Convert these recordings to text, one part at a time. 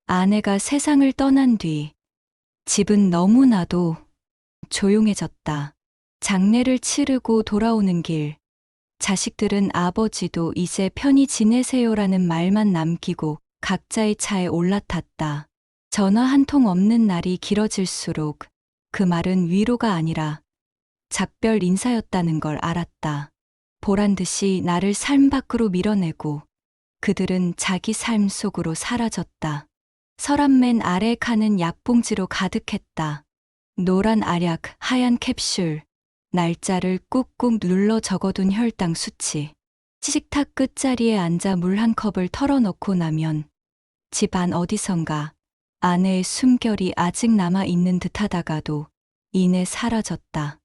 아내가 세상을 떠난 뒤 집은 너무나도 조용해졌다. 장례를 치르고 돌아오는 길, 자식들은 아버지도 이제 편히 지내세요라는 말만 남기고 각자의 차에 올라탔다. 전화 한 통 없는 날이 길어질수록 그 말은 위로가 아니라 작별 인사였다는 걸 알았다. 보란 듯이 나를 삶 밖으로 밀어내고 그들은 자기 삶 속으로 사라졌다. 서랍맨 아래 칸은 약봉지로 가득했다. 노란 알약, 하얀 캡슐, 날짜를 꾹꾹 눌러 적어둔 혈당 수치. 식탁 끝자리에 앉아 물 한 컵을 털어놓고 나면 집 안 어디선가 아내의 숨결이 아직 남아있는 듯하다가도 이내 사라졌다.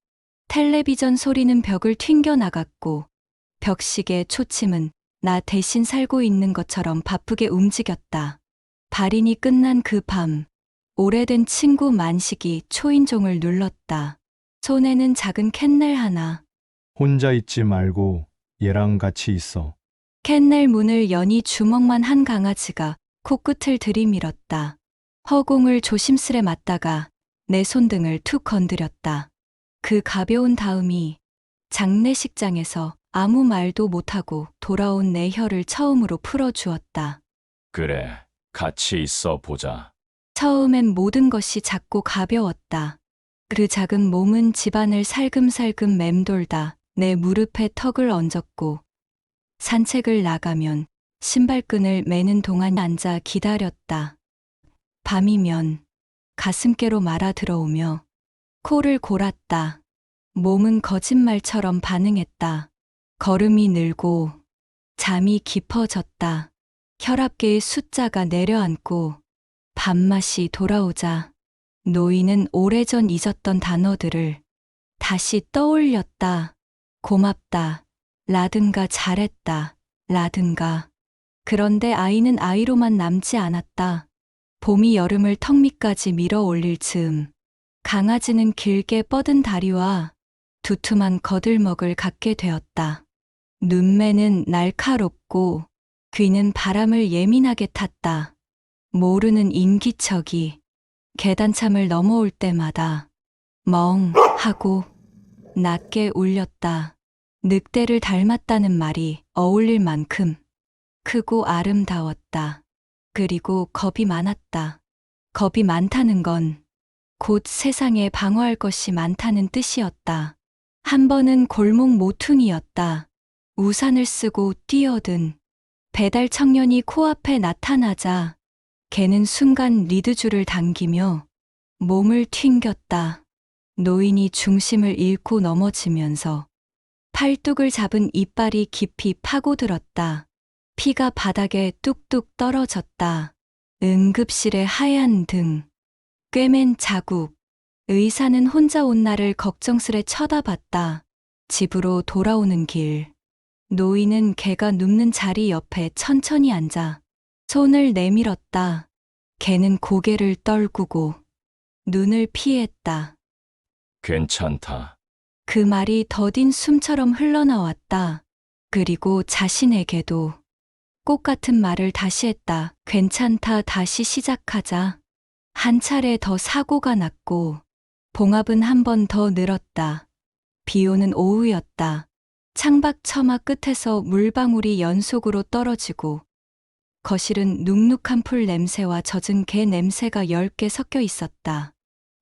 텔레비전 소리는 벽을 튕겨 나갔고 벽시계 초침은 나 대신 살고 있는 것처럼 바쁘게 움직였다. 발인이 끝난 그 밤, 오래된 친구 만식이 초인종을 눌렀다. 손에는 작은 캔넬 하나. 혼자 있지 말고 얘랑 같이 있어. 캔넬 문을 여니 주먹만 한 강아지가 코끝을 들이밀었다. 허공을 조심스레 맞다가 내 손등을 툭 건드렸다. 그 가벼운 다음이 장례식장에서 아무 말도 못하고 돌아온 내 혀를 처음으로 풀어주었다. 그래, 같이 있어 보자. 처음엔 모든 것이 작고 가벼웠다. 그 작은 몸은 집안을 살금살금 맴돌다 내 무릎에 턱을 얹었고 산책을 나가면 신발끈을 매는 동안 앉아 기다렸다. 밤이면 가슴께로 말아 들어오며 코를 골았다. 몸은 거짓말처럼 반응했다. 걸음이 늘고 잠이 깊어졌다. 혈압계의 숫자가 내려앉고 밥맛이 돌아오자 노인은 오래전 잊었던 단어들을 다시 떠올렸다. 고맙다. 라든가 잘했다. 라든가. 그런데 아이는 아이로만 남지 않았다. 봄이 여름을 턱 밑까지 밀어 올릴 즈음 강아지는 길게 뻗은 다리와 두툼한 거들먹을 갖게 되었다. 눈매는 날카롭고 귀는 바람을 예민하게 탔다. 모르는 인기척이 계단참을 넘어올 때마다 멍 하고 낮게 울렸다. 늑대를 닮았다는 말이 어울릴 만큼 크고 아름다웠다. 그리고 겁이 많았다. 겁이 많다는 건 곧 세상에 방어할 것이 많다는 뜻이었다. 한 번은 골목 모퉁이였다. 우산을 쓰고 뛰어든 배달 청년이 코앞에 나타나자 개는 순간 리드줄을 당기며 몸을 튕겼다. 노인이 중심을 잃고 넘어지면서 팔뚝을 잡은 이빨이 깊이 파고들었다. 피가 바닥에 뚝뚝 떨어졌다. 응급실의 하얀 등, 꿰맨 자국. 의사는 혼자 온 나를 걱정스레 쳐다봤다. 집으로 돌아오는 길. 노인은 개가 눕는 자리 옆에 천천히 앉아 손을 내밀었다. 개는 고개를 떨구고 눈을 피했다. 괜찮다. 그 말이 더딘 숨처럼 흘러나왔다. 그리고 자신에게도 꽃 같은 말을 다시 했다. 괜찮다. 다시 시작하자. 한 차례 더 사고가 났고 봉합은 한 번 더 늘었다. 비 오는 오후였다. 창밖 처마 끝에서 물방울이 연속으로 떨어지고 거실은 눅눅한 풀 냄새와 젖은 개 냄새가 10개 섞여 있었다.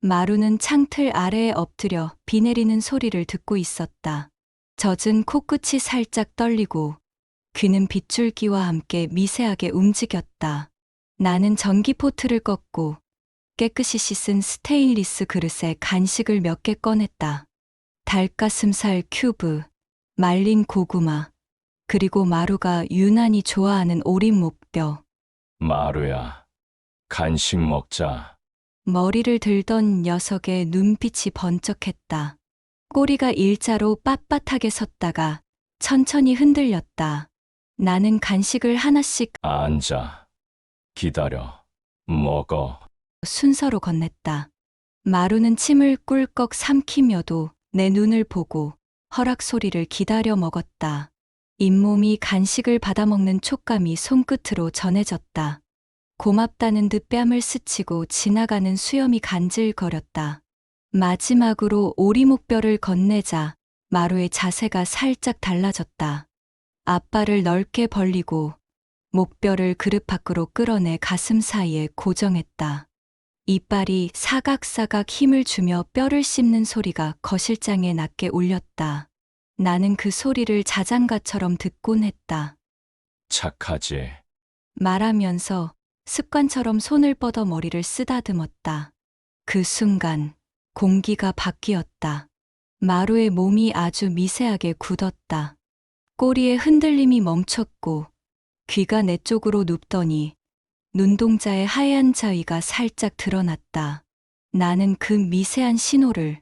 마루는 창틀 아래에 엎드려 비 내리는 소리를 듣고 있었다. 젖은 코끝이 살짝 떨리고 귀는 빗줄기와 함께 미세하게 움직였다. 나는 전기포트를 껐고 깨끗이 씻은 스테인리스 그릇에 간식을 몇 개 꺼냈다. 닭가슴살 큐브, 말린 고구마, 그리고 마루가 유난히 좋아하는 오린 목뼈. 마루야, 간식 먹자. 머리를 들던 녀석의 눈빛이 번쩍했다. 꼬리가 일자로 빳빳하게 섰다가 천천히 흔들렸다. 나는 간식을 하나씩 앉아. 기다려. 먹어. 순서로 건넸다. 마루는 침을 꿀꺽 삼키며도 내 눈을 보고 허락 소리를 기다려 먹었다. 잇몸이 간식을 받아먹는 촉감이 손끝으로 전해졌다. 고맙다는 듯 뺨을 스치고 지나가는 수염이 간질거렸다. 마지막으로 오리목뼈를 건네자 마루의 자세가 살짝 달라졌다. 앞발을 넓게 벌리고 목뼈를 그릇 밖으로 끌어내 가슴 사이에 고정했다. 이빨이 사각사각 힘을 주며 뼈를 씹는 소리가 거실장에 낮게 울렸다. 나는 그 소리를 자장가처럼 듣곤 했다. 착하지. 말하면서 습관처럼 손을 뻗어 머리를 쓰다듬었다. 그 순간 공기가 바뀌었다. 마루의 몸이 아주 미세하게 굳었다. 꼬리의 흔들림이 멈췄고 귀가 내 쪽으로 눕더니 눈동자의 하얀 자위가 살짝 드러났다. 나는 그 미세한 신호를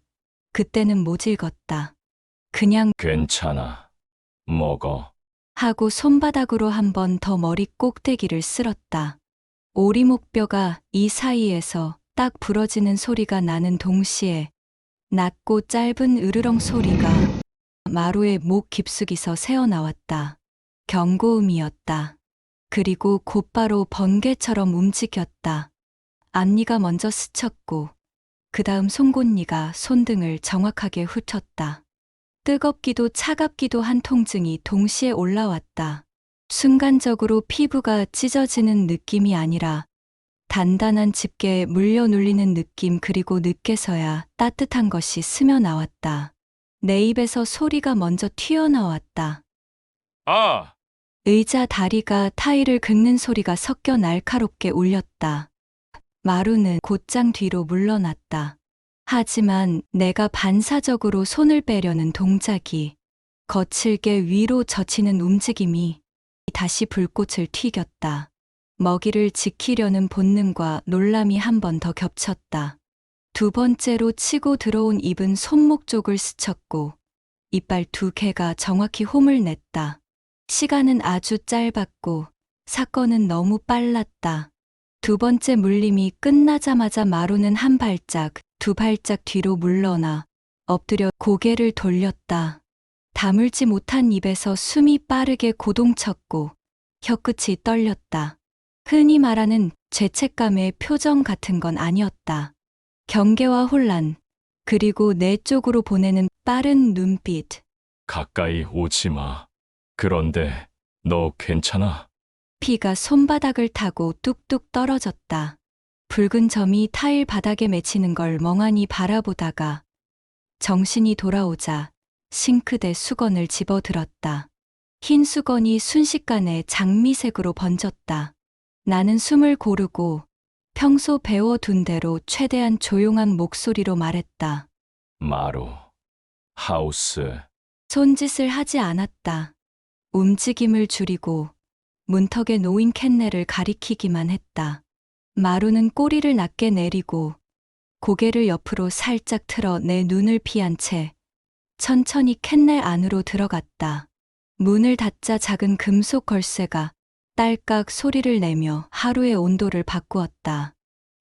그때는 못 읽었다. 그냥 괜찮아. 먹어. 하고 손바닥으로 한 번 더 머리 꼭대기를 쓸었다. 오리목뼈가 이 사이에서 딱 부러지는 소리가 나는 동시에 낮고 짧은 으르렁 소리가 마루의 목 깊숙이서 새어나왔다. 경고음이었다. 그리고 곧바로 번개처럼 움직였다. 앞니가 먼저 스쳤고 그 다음 송곳니가 손등을 정확하게 훑었다. 뜨겁기도 차갑기도 한 통증이 동시에 올라왔다. 순간적으로 피부가 찢어지는 느낌이 아니라 단단한 집게에 물려 눌리는 느낌, 그리고 늦게서야 따뜻한 것이 스며 나왔다. 내 입에서 소리가 먼저 튀어나왔다. 아! 의자 다리가 타일을 긁는 소리가 섞여 날카롭게 울렸다. 마루는 곧장 뒤로 물러났다. 하지만 내가 반사적으로 손을 빼려는 동작이, 거칠게 위로 젖히는 움직임이 다시 불꽃을 튀겼다. 먹이를 지키려는 본능과 놀람이 한 번 더 겹쳤다. 두 번째로 치고 들어온 입은 손목 쪽을 스쳤고 이빨 두 개가 정확히 홈을 냈다. 시간은 아주 짧았고 사건은 너무 빨랐다. 두 번째 물림이 끝나자마자 마루는 한 발짝, 두 발짝 뒤로 물러나 엎드려 고개를 돌렸다. 다물지 못한 입에서 숨이 빠르게 고동쳤고 혀끝이 떨렸다. 흔히 말하는 죄책감의 표정 같은 건 아니었다. 경계와 혼란, 그리고 내 쪽으로 보내는 빠른 눈빛. 가까이 오지 마. 그런데 너 괜찮아? 피가 손바닥을 타고 뚝뚝 떨어졌다. 붉은 점이 타일 바닥에 맺히는 걸 멍하니 바라보다가 정신이 돌아오자 싱크대 수건을 집어들었다. 흰 수건이 순식간에 장미색으로 번졌다. 나는 숨을 고르고 평소 배워둔 대로 최대한 조용한 목소리로 말했다. 마루. 하우스. 손짓을 하지 않았다. 움직임을 줄이고 문턱에 놓인 캔넬을 가리키기만 했다. 마루는 꼬리를 낮게 내리고 고개를 옆으로 살짝 틀어 내 눈을 피한 채 천천히 캔넬 안으로 들어갔다. 문을 닫자 작은 금속 걸쇠가 딸깍 소리를 내며 하루의 온도를 바꾸었다.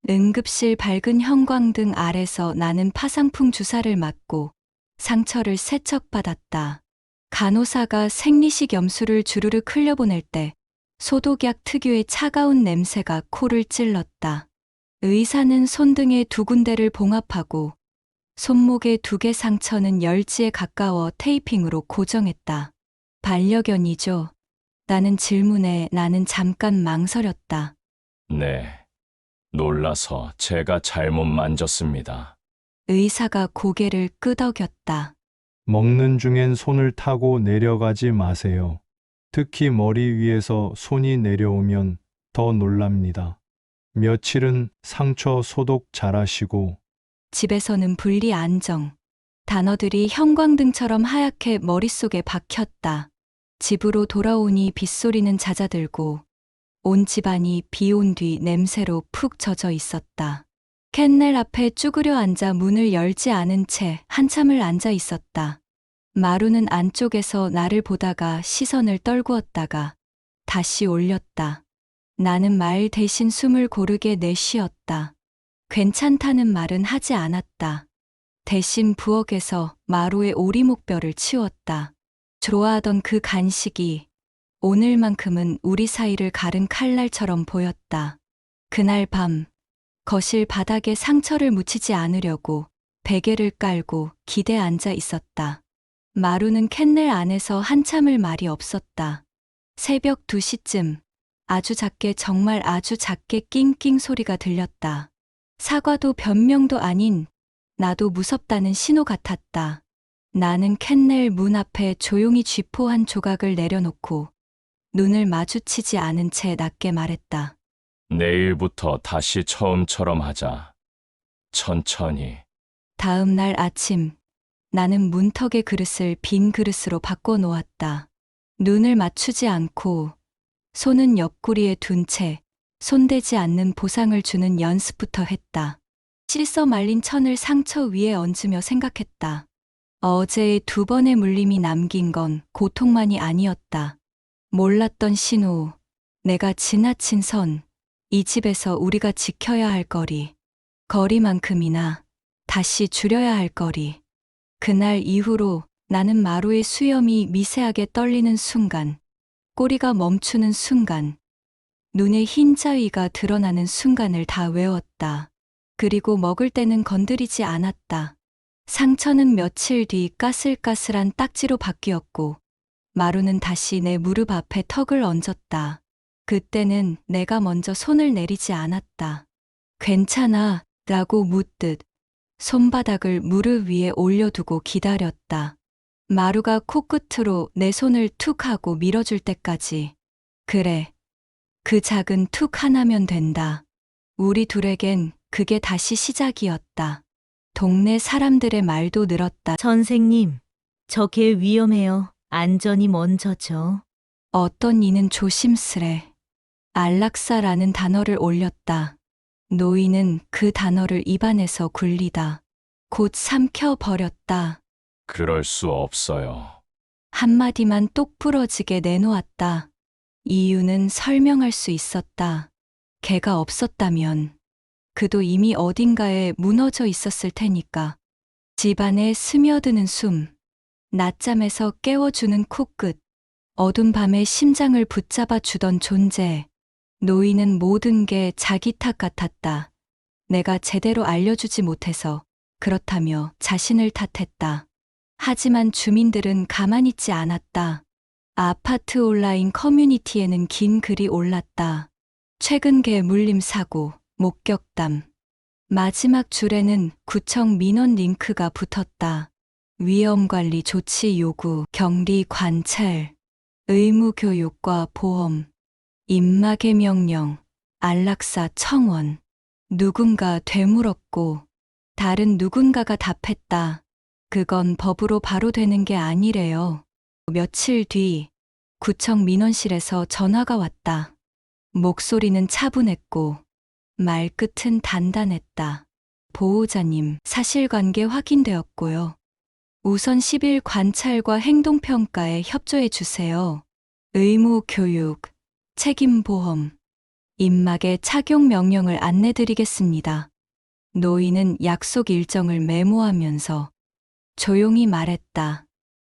응급실 밝은 형광등 아래서 나는 파상풍 주사를 맞고 상처를 세척받았다. 간호사가 생리식 염수를 주르륵 흘려보낼 때 소독약 특유의 차가운 냄새가 코를 찔렀다. 의사는 손등의 두 군데를 봉합하고 손목의 두 개 상처는 열지에 가까워 테이핑으로 고정했다. 반려견이죠. 나는 질문에 나는 잠깐 망설였다. 네. 놀라서 제가 잘못 만졌습니다. 의사가 고개를 끄덕였다. 먹는 중엔 손을 타고 내려가지 마세요. 특히 머리 위에서 손이 내려오면 더 놀랍니다. 며칠은 상처 소독 잘하시고. 집에서는 분리 안정. 단어들이 형광등처럼 하얗게 머릿속에 박혔다. 집으로 돌아오니 빗소리는 잦아들고 온 집안이 비 온 뒤 냄새로 푹 젖어 있었다. 캔넬 앞에 쭈그려 앉아 문을 열지 않은 채 한참을 앉아 있었다. 마루는 안쪽에서 나를 보다가 시선을 떨구었다가 다시 올렸다. 나는 말 대신 숨을 고르게 내쉬었다. 괜찮다는 말은 하지 않았다. 대신 부엌에서 마루의 오리목뼈를 치웠다. 좋아하던 그 간식이 오늘만큼은 우리 사이를 가른 칼날처럼 보였다. 그날 밤 거실 바닥에 상처를 묻히지 않으려고 베개를 깔고 기대에 앉아 있었다. 마루는 캔넬 안에서 한참을 말이 없었다. 새벽 2시쯤 아주 작게 정말 아주 작게 낑낑 소리가 들렸다. 사과도 변명도 아닌 나도 무섭다는 신호 같았다. 나는 캔넬 문 앞에 조용히 쥐포 한 조각을 내려놓고 눈을 마주치지 않은 채 낮게 말했다. 내일부터 다시 처음처럼 하자. 천천히. 다음 날 아침 나는 문턱의 그릇을 빈 그릇으로 바꿔 놓았다. 눈을 맞추지 않고 손은 옆구리에 둔 채 손대지 않는 보상을 주는 연습부터 했다. 씻어 말린 천을 상처 위에 얹으며 생각했다. 어제의 2번의 물림이 남긴 건 고통만이 아니었다. 몰랐던 신호, 내가 지나친 선, 이 집에서 우리가 지켜야 할 거리, 거리만큼이나 다시 줄여야 할 거리. 그날 이후로 나는 마루의 수염이 미세하게 떨리는 순간, 꼬리가 멈추는 순간, 눈에 흰 자위가 드러나는 순간을 다 외웠다. 그리고 먹을 때는 건드리지 않았다. 상처는 며칠 뒤 까슬까슬한 딱지로 바뀌었고, 마루는 다시 내 무릎 앞에 턱을 얹었다. 그때는 내가 먼저 손을 내리지 않았다. 괜찮아 라고 묻듯 손바닥을 무릎 위에 올려두고 기다렸다. 마루가 코끝으로 내 손을 툭 하고 밀어줄 때까지. 그래, 그 작은 툭 하나면 된다. 우리 둘에겐 그게 다시 시작이었다. 동네 사람들의 말도 늘었다. 선생님, 저 개 위험해요. 안전이 먼저죠. 어떤 이는 조심스레 안락사라는 단어를 올렸다. 노인은 그 단어를 입안에서 굴리다 곧 삼켜버렸다. 그럴 수 없어요. 한마디만 똑 부러지게 내놓았다. 이유는 설명할 수 있었다. 개가 없었다면 그도 이미 어딘가에 무너져 있었을 테니까. 집안에 스며드는 숨, 낮잠에서 깨워주는 코끝, 어두운 밤에 심장을 붙잡아 주던 존재. 노인은 모든 게 자기 탓 같았다. 내가 제대로 알려주지 못해서 그렇다며 자신을 탓했다. 하지만 주민들은 가만히 있지 않았다. 아파트 온라인 커뮤니티에는 긴 글이 올랐다. 최근 개 물림 사고, 목격담. 마지막 줄에는 구청 민원 링크가 붙었다. 위험관리 조치 요구, 격리 관찰, 의무 교육과 보험, 입마개 명령, 안락사 청원. 누군가 되물었고 다른 누군가가 답했다. 그건 법으로 바로 되는 게 아니래요. 며칠 뒤 구청 민원실에서 전화가 왔다. 목소리는 차분했고 말끝은 단단했다. 보호자님, 사실관계 확인되었고요. 우선 10일 관찰과 행동평가에 협조해 주세요. 의무 교육, 책임보험, 입막의 착용 명령을 안내드리겠습니다. 노인은 약속 일정을 메모하면서 조용히 말했다.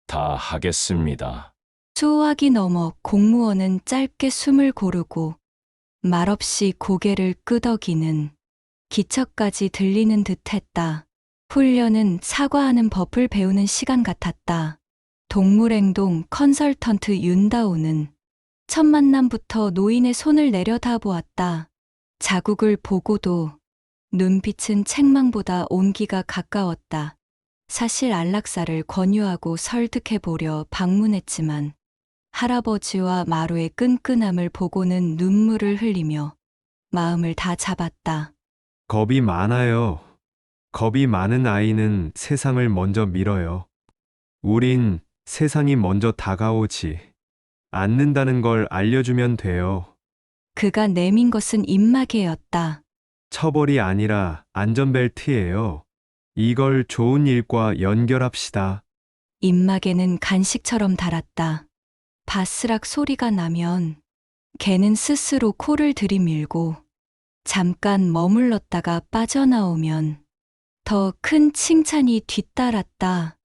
다 하겠습니다. 수호하기 넘어 공무원은 짧게 숨을 고르고 말없이 고개를 끄덕이는 기척까지 들리는 듯했다. 훈련은 사과하는 법을 배우는 시간 같았다. 동물행동 컨설턴트 윤다오는 첫 만남부터 노인의 손을 내려다보았다. 자국을 보고도 눈빛은 책망보다 온기가 가까웠다. 사실 안락사를 권유하고 설득해보려 방문했지만 할아버지와 마루의 끈끈함을 보고는 눈물을 흘리며 마음을 다 잡았다. 겁이 많아요. 겁이 많은 아이는 세상을 먼저 밀어요. 우린 세상이 먼저 다가오지 않는다는 걸 알려주면 돼요. 그가 내민 것은 입마개였다. 처벌이 아니라 안전벨트예요. 이걸 좋은 일과 연결합시다. 입마개는 간식처럼 달았다. 바스락 소리가 나면 개는 스스로 코를 들이밀고 잠깐 머물렀다가 빠져나오면 더 큰 칭찬이 뒤따랐다.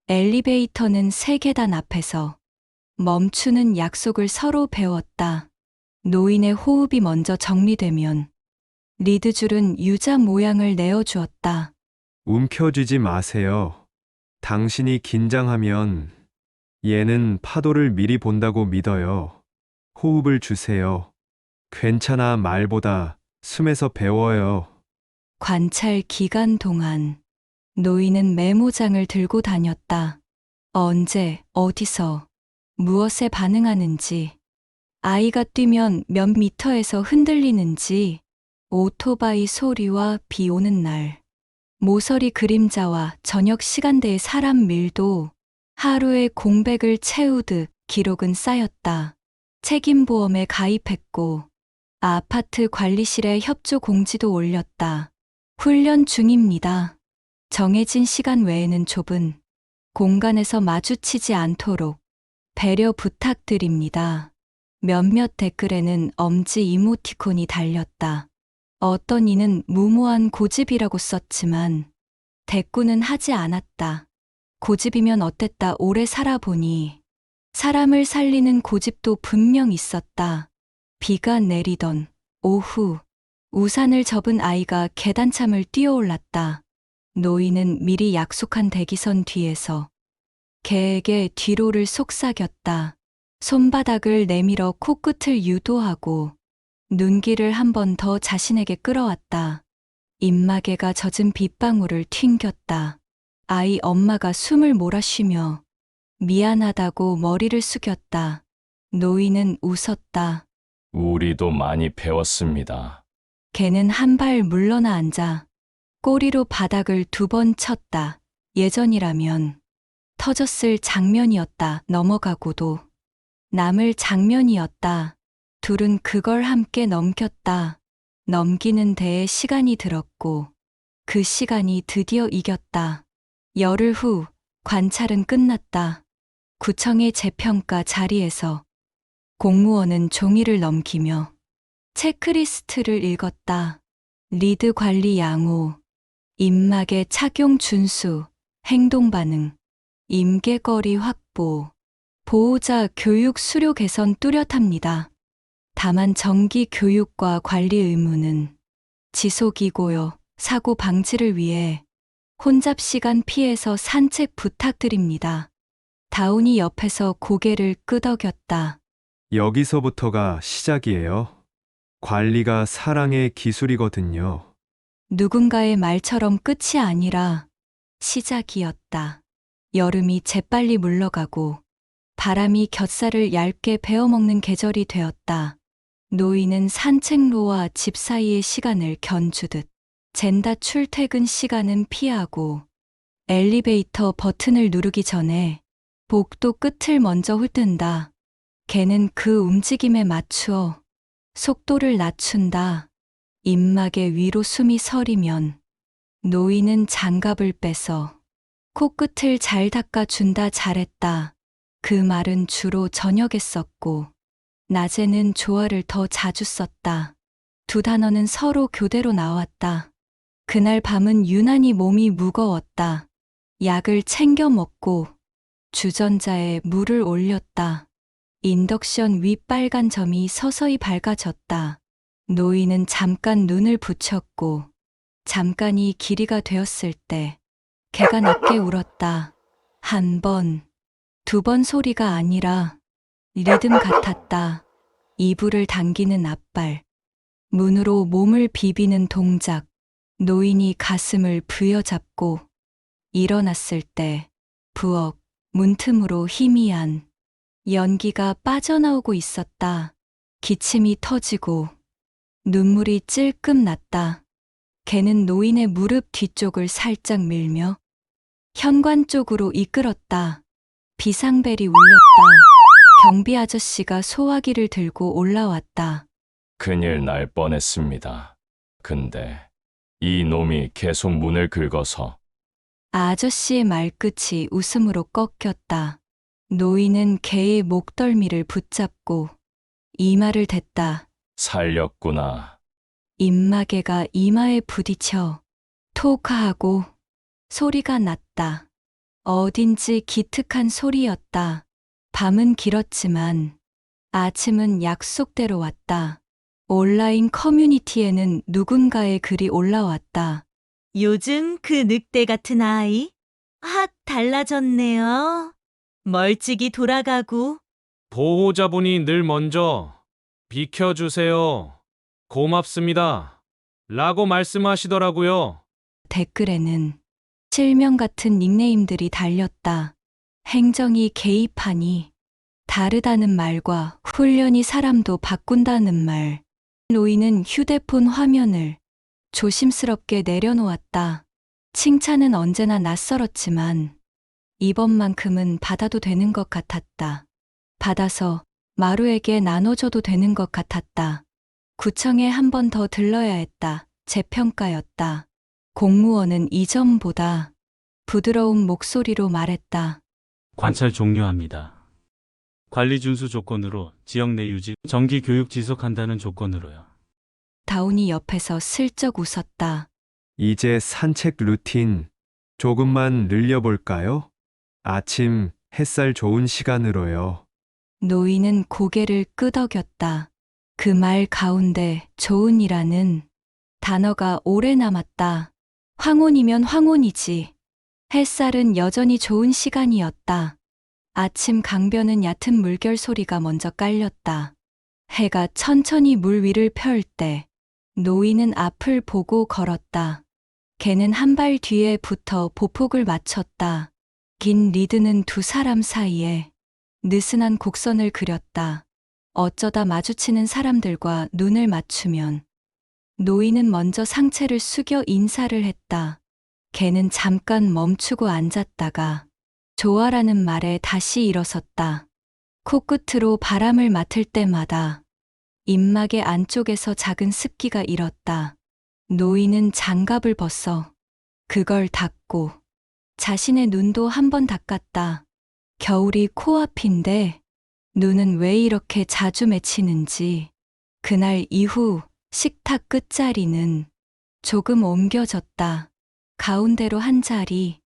엘리베이터는 3계단 앞에서 멈추는 약속을 서로 배웠다. 노인의 호흡이 먼저 정리되면 리드줄은 유자 모양을 내어주었다. 움켜쥐지 마세요. 당신이 긴장하면 얘는 파도를 미리 본다고 믿어요. 호흡을 주세요. 괜찮아 말보다 숨에서 배워요. 관찰 기간 동안 노인은 메모장을 들고 다녔다. 언제, 어디서, 무엇에 반응하는지, 아이가 뛰면 몇 미터에서 흔들리는지, 오토바이 소리와 비 오는 날, 모서리 그림자와 저녁 시간대의 사람 밀도, 하루의 공백을 채우듯 기록은 쌓였다. 책임보험에 가입했고, 아파트 관리실에 협조 공지도 올렸다. 훈련 중입니다. 정해진 시간 외에는 좁은 공간에서 마주치지 않도록 배려 부탁드립니다. 몇몇 댓글에는 엄지 이모티콘이 달렸다. 어떤 이는 무모한 고집이라고 썼지만 대꾸는 하지 않았다. 고집이면 어땠다 오래 살아보니 사람을 살리는 고집도 분명 있었다. 비가 내리던 오후 우산을 접은 아이가 계단참을 뛰어올랐다. 노인은 미리 약속한 대기선 뒤에서 개에게 뒤로를 속삭였다. 손바닥을 내밀어 코끝을 유도하고 눈길을 한 번 더 자신에게 끌어왔다. 입마개가 젖은 빗방울을 튕겼다. 아이 엄마가 숨을 몰아쉬며 미안하다고 머리를 숙였다. 노인은 웃었다. 우리도 많이 배웠습니다. 개는 한 발 물러나 앉아 꼬리로 바닥을 2번 쳤다. 예전이라면 터졌을 장면이었다. 넘어가고도 남을 장면이었다. 둘은 그걸 함께 넘겼다. 넘기는 데에 시간이 들었고 그 시간이 드디어 이겼다. 열흘 후 관찰은 끝났다. 구청의 재평가 자리에서 공무원은 종이를 넘기며 체크리스트를 읽었다. 리드 관리 양호, 입마개 착용 준수, 행동 반응, 임계거리 확보, 보호자 교육 수료 개선 뚜렷합니다. 다만 정기 교육과 관리 의무는 지속이고요. 사고 방지를 위해 혼잡 시간 피해서 산책 부탁드립니다. 다운이 옆에서 고개를 끄덕였다. 여기서부터가 시작이에요. 관리가 사랑의 기술이거든요. 누군가의 말처럼 끝이 아니라 시작이었다. 여름이 재빨리 물러가고 바람이 곁살을 얇게 베어먹는 계절이 되었다. 노인은 산책로와 집 사이의 시간을 견주듯 젠다 출퇴근 시간은 피하고 엘리베이터 버튼을 누르기 전에 복도 끝을 먼저 훑는다. 개는 그 움직임에 맞추어 속도를 낮춘다. 입마개 위로 숨이 서리면 노인은 장갑을 빼서 코끝을 잘 닦아준다. 잘했다. 그 말은 주로 저녁에 썼고 낮에는 조화를 더 자주 썼다. 2단어는 서로 교대로 나왔다. 그날 밤은 유난히 몸이 무거웠다. 약을 챙겨 먹고 주전자에 물을 올렸다. 인덕션 위 빨간 점이 서서히 밝아졌다. 노인은 잠깐 눈을 붙였고 잠깐이 길이가 되었을 때 개가 낮게 울었다. 1번, 2번 소리가 아니라 리듬 같았다. 이불을 당기는 앞발, 문으로 몸을 비비는 동작, 노인이 가슴을 부여잡고 일어났을 때 부엌 문틈으로 희미한 연기가 빠져나오고 있었다. 기침이 터지고 눈물이 찔끔 났다. 개는 노인의 무릎 뒤쪽을 살짝 밀며 현관 쪽으로 이끌었다. 비상벨이 울렸다. 경비 아저씨가 소화기를 들고 올라왔다. 큰일 날 뻔했습니다. 근데 이 놈이 계속 문을 긁어서 아저씨의 말끝이 웃음으로 꺾였다. 노인은 개의 목덜미를 붙잡고 이마를 댔다. 살렸구나. 입마개가 이마에 부딪혀 톡하고 소리가 났다. 어딘지 기특한 소리였다. 밤은 길었지만 아침은 약속대로 왔다. 온라인 커뮤니티에는 누군가의 글이 올라왔다. 요즘 그 늑대 같은 아이? 확 달라졌네요. 멀찍이 돌아가고. 보호자분이 늘 먼저 비켜주세요. 고맙습니다. 라고 말씀하시더라고요. 댓글에는 실명 같은 닉네임들이 달렸다. 행정이 개입하니 다르다는 말과 훈련이 사람도 바꾼다는 말. 노인은 휴대폰 화면을 조심스럽게 내려놓았다. 칭찬은 언제나 낯설었지만 이번만큼은 받아도 되는 것 같았다. 받아서 마루에게 나눠줘도 되는 것 같았다. 구청에 한 번 더 들러야 했다. 재평가였다. 공무원은 이전보다 부드러운 목소리로 말했다. 관찰 종료합니다. 관리 준수 조건으로 지역 내 유지, 정기 교육 지속한다는 조건으로요. 다운이 옆에서 슬쩍 웃었다. 이제 산책 루틴 조금만 늘려볼까요? 아침 햇살 좋은 시간으로요. 노인은 고개를 끄덕였다. 그 말 가운데 좋은이라는 단어가 오래 남았다. 황혼이면 황혼이지. 햇살은 여전히 좋은 시간이었다. 아침 강변은 얕은 물결 소리가 먼저 깔렸다. 해가 천천히 물 위를 펼 때 노인은 앞을 보고 걸었다. 걔는 한 발 뒤에 붙어 보폭을 맞췄다. 긴 리드는 두 사람 사이에 느슨한 곡선을 그렸다. 어쩌다 마주치는 사람들과 눈을 맞추면 노인은 먼저 상체를 숙여 인사를 했다. 걔는 잠깐 멈추고 앉았다가 좋아라는 말에 다시 일어섰다. 코끝으로 바람을 맡을 때마다 입막의 안쪽에서 작은 습기가 일었다. 노인은 장갑을 벗어 그걸 닦고 자신의 눈도 한번 닦았다. 겨울이 코앞인데 눈은 왜 이렇게 자주 맺히는지. 그날 이후 식탁 끝자리는 조금 옮겨졌다. 가운데로 한 자리.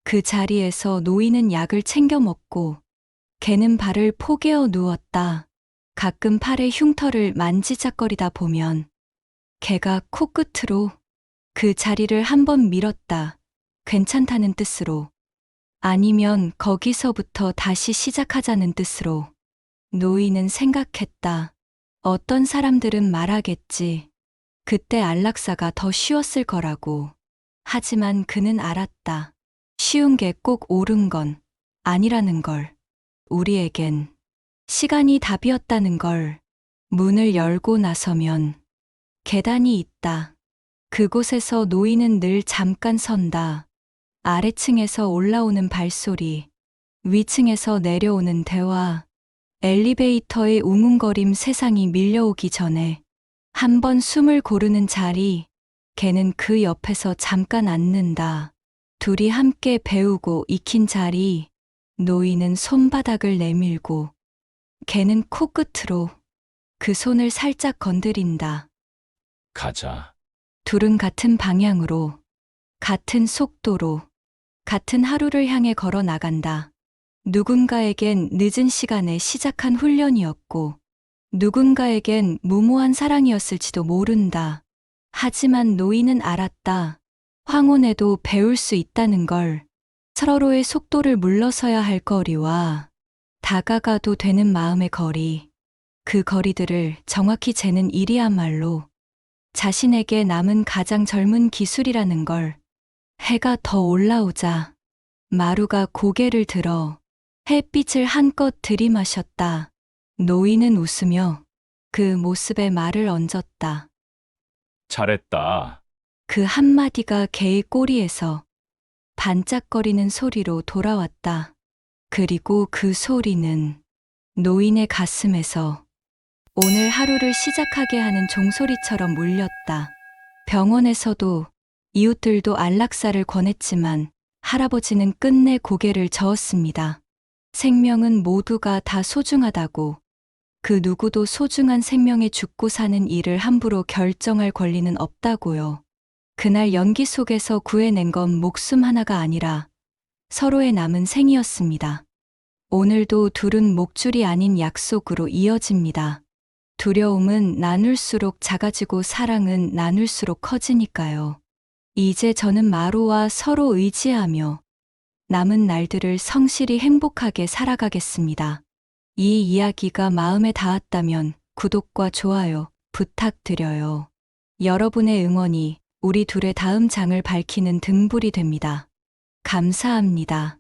그 자리에서 노인은 약을 챙겨 먹고 걔는 발을 포개어 누웠다. 가끔 팔의 흉터를 만지작거리다 보면 걔가 코끝으로 그 자리를 한번 밀었다. 괜찮다는 뜻으로. 아니면 거기서부터 다시 시작하자는 뜻으로. 노인은 생각했다. 어떤 사람들은 말하겠지. 그때 안락사가 더 쉬웠을 거라고. 하지만 그는 알았다. 쉬운 게 꼭 옳은 건 아니라는 걸. 우리에겐 시간이 답이었다는 걸. 문을 열고 나서면 계단이 있다. 그곳에서 노인은 늘 잠깐 선다. 아래층에서 올라오는 발소리, 위층에서 내려오는 대화, 엘리베이터의 웅웅거림, 세상이 밀려오기 전에 한 번 숨을 고르는 자리. 걔는 그 옆에서 잠깐 앉는다. 둘이 함께 배우고 익힌 자리. 노인은 손바닥을 내밀고 걔는 코끝으로 그 손을 살짝 건드린다. 가자. 둘은 같은 방향으로, 같은 속도로, 같은 하루를 향해 걸어 나간다. 누군가에겐 늦은 시간에 시작한 훈련이었고, 누군가에겐 무모한 사랑이었을지도 모른다. 하지만 노인은 알았다. 황혼에도 배울 수 있다는 걸. 서로의 속도를 물러서야 할 거리와 다가가도 되는 마음의 거리. 그 거리들을 정확히 재는 일이야말로 자신에게 남은 가장 젊은 기술이라는 걸. 해가 더 올라오자 마루가 고개를 들어 햇빛을 한껏 들이마셨다. 노인은 웃으며 그 모습에 말을 얹었다. 잘했다. 그 한마디가 개의 꼬리에서 반짝거리는 소리로 돌아왔다. 그리고 그 소리는 노인의 가슴에서 오늘 하루를 시작하게 하는 종소리처럼 울렸다. 병원에서도 이웃들도 안락사를 권했지만 할아버지는 끝내 고개를 저었습니다. 생명은 모두가 다 소중하다고. 그 누구도 소중한 생명에 죽고 사는 일을 함부로 결정할 권리는 없다고요. 그날 연기 속에서 구해낸 건 목숨 하나가 아니라 서로의 남은 생이었습니다. 오늘도 둘은 목줄이 아닌 약속으로 이어집니다. 두려움은 나눌수록 작아지고 사랑은 나눌수록 커지니까요. 이제 저는 마루와 서로 의지하며 남은 날들을 성실히 행복하게 살아가겠습니다. 이 이야기가 마음에 닿았다면 구독과 좋아요 부탁드려요. 여러분의 응원이 우리 둘의 다음 장을 밝히는 등불이 됩니다. 감사합니다.